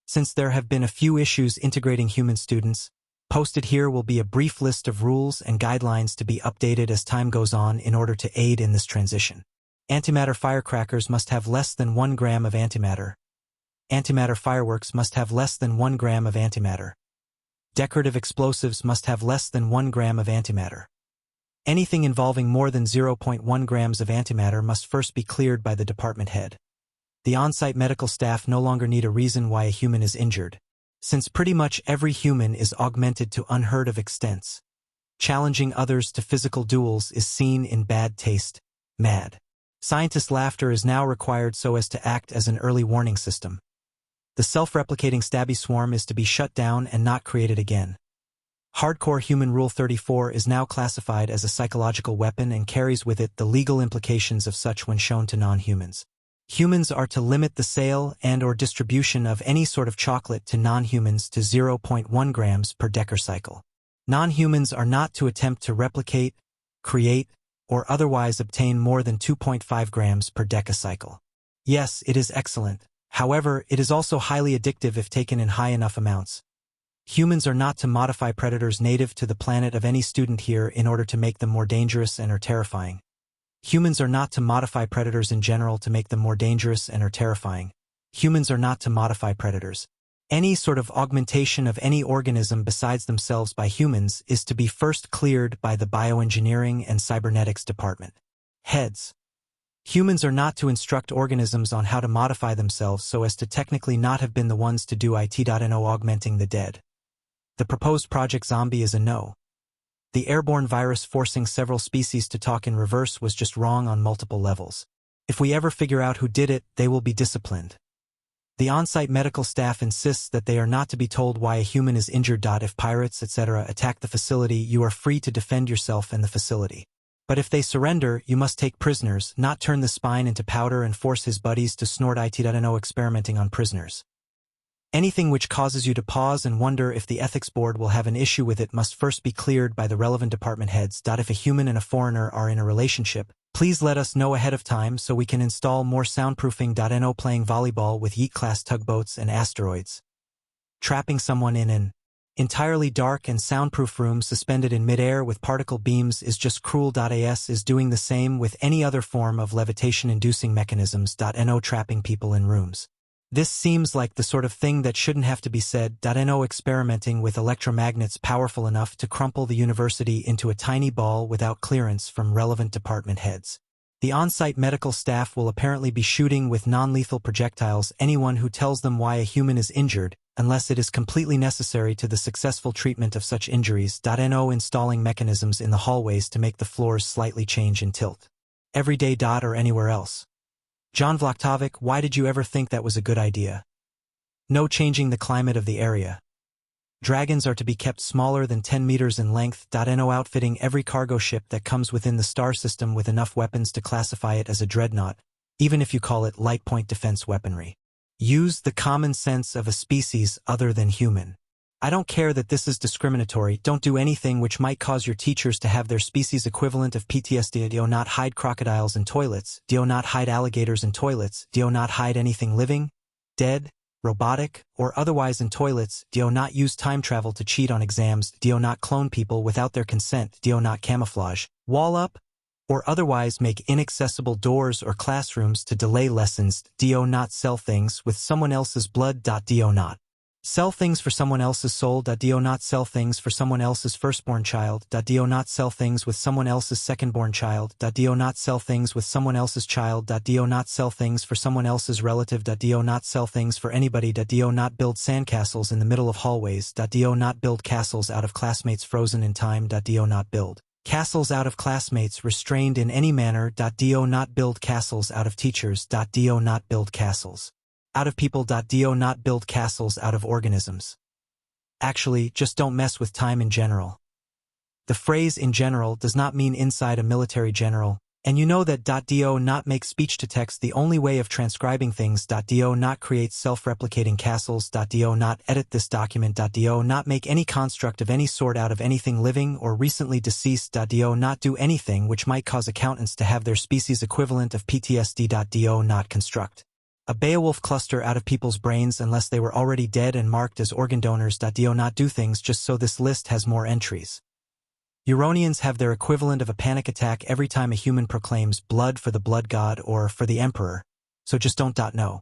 Since there have been a few issues integrating human students, posted here will be a brief list of rules and guidelines to be updated as time goes on in order to aid in this transition. Antimatter firecrackers must have less than 1 gram of antimatter. Antimatter fireworks must have less than 1 gram of antimatter. Decorative explosives must have less than 1 gram of antimatter. Anything involving more than 0.1 grams of antimatter must first be cleared by the department head. The on-site medical staff no longer need a reason why a human is injured, since pretty much every human is augmented to unheard of extents. Challenging others to physical duels is seen in bad taste. Mad. Scientist laughter is now required so as to act as an early warning system. The self-replicating stabby swarm is to be shut down and not created again. Hardcore Human Rule 34 is now classified as a psychological weapon and carries with it the legal implications of such when shown to non-humans. Humans are to limit the sale and/or distribution of any sort of chocolate to non-humans to 0.1 grams per decacycle. Non-humans are not to attempt to replicate, create, or otherwise obtain more than 2.5 grams per decacycle. Yes, it is excellent. However, it is also highly addictive if taken in high enough amounts. Humans are not to modify predators native to the planet of any student here in order to make them more dangerous and or terrifying. Humans are not to modify predators in general to make them more dangerous and or terrifying. Humans are not to modify predators. Any sort of augmentation of any organism besides themselves by humans is to be first cleared by the Bioengineering and Cybernetics Department. Heads. Humans are not to instruct organisms on how to modify themselves so as to technically not have been the ones to do it.no augmenting the dead. The proposed Project Zombie is a no. The airborne virus forcing several species to talk in reverse was just wrong on multiple levels. If we ever figure out who did it, they will be disciplined. The on-site medical staff insists that they are not to be told why a human is injured. If pirates, etc., attack the facility, you are free to defend yourself and the facility. But if they surrender, you must take prisoners, not turn the spine into powder and force his buddies to snort it.no experimenting on prisoners. Anything which causes you to pause and wonder if the ethics board will have an issue with it must first be cleared by the relevant department heads. If a human and a foreigner are in a relationship, please let us know ahead of time so we can install more soundproofing.no playing volleyball with Yeet-class tugboats and asteroids. Trapping someone in an entirely dark and soundproof room suspended in midair with particle beams is just cruel.as is doing the same with any other form of levitation-inducing mechanisms.no trapping people in rooms. This seems like the sort of thing that shouldn't have to be said.no experimenting with electromagnets powerful enough to crumple the university into a tiny ball without clearance from relevant department heads. The on-site medical staff will apparently be shooting with non-lethal projectiles anyone who tells them why a human is injured, unless it is completely necessary to the successful treatment of such injuries.no installing mechanisms in the hallways to make the floors slightly change in tilt. Everyday. Or anywhere else. John Vloktovic, why did you ever think that was a good idea? No changing the climate of the area. Dragons are to be kept smaller than 10 meters in length.no outfitting every cargo ship that comes within the star system with enough weapons to classify it as a dreadnought, even if you call it light point defense weaponry. Use the common sense of a species other than human. I don't care that this is discriminatory. Don't do anything which might cause your teachers to have their species equivalent of PTSD. Do not hide crocodiles in toilets. Do not hide alligators in toilets. Do not hide anything living, dead, robotic, or otherwise in toilets. Do not use time travel to cheat on exams. Do not clone people without their consent. Do not camouflage, wall up, or otherwise make inaccessible doors or classrooms to delay lessons. Do not sell things with someone else's blood. Do not sell things for someone else's soul. Do not sell things for someone else's firstborn child. Do not sell things with someone else's secondborn child. Do not sell things with someone else's child. Do not sell things for someone else's relative. Do not sell things for anybody. Do not build sandcastles in the middle of hallways. Do not build castles out of classmates frozen in time. Do not build castles out of classmates restrained in any manner. Do not build castles out of teachers. Do not build castles out of people. Do not build castles out of organisms. Actually, just don't mess with time in general. The phrase in general does not mean inside a military general, and you know that. Do not make speech-to-text the only way of transcribing things. Do not create self-replicating castles. Do not edit this document. Do not make any construct of any sort out of anything living or recently deceased. Do not do anything which might cause accountants to have their species equivalent of PTSD. Do not construct A Beowulf cluster out of people's brains unless they were already dead and marked as organ donors. Do not do things just so this list has more entries. Uronians have their equivalent of a panic attack every time a human proclaims blood for the blood god or for the emperor, so just don't. No.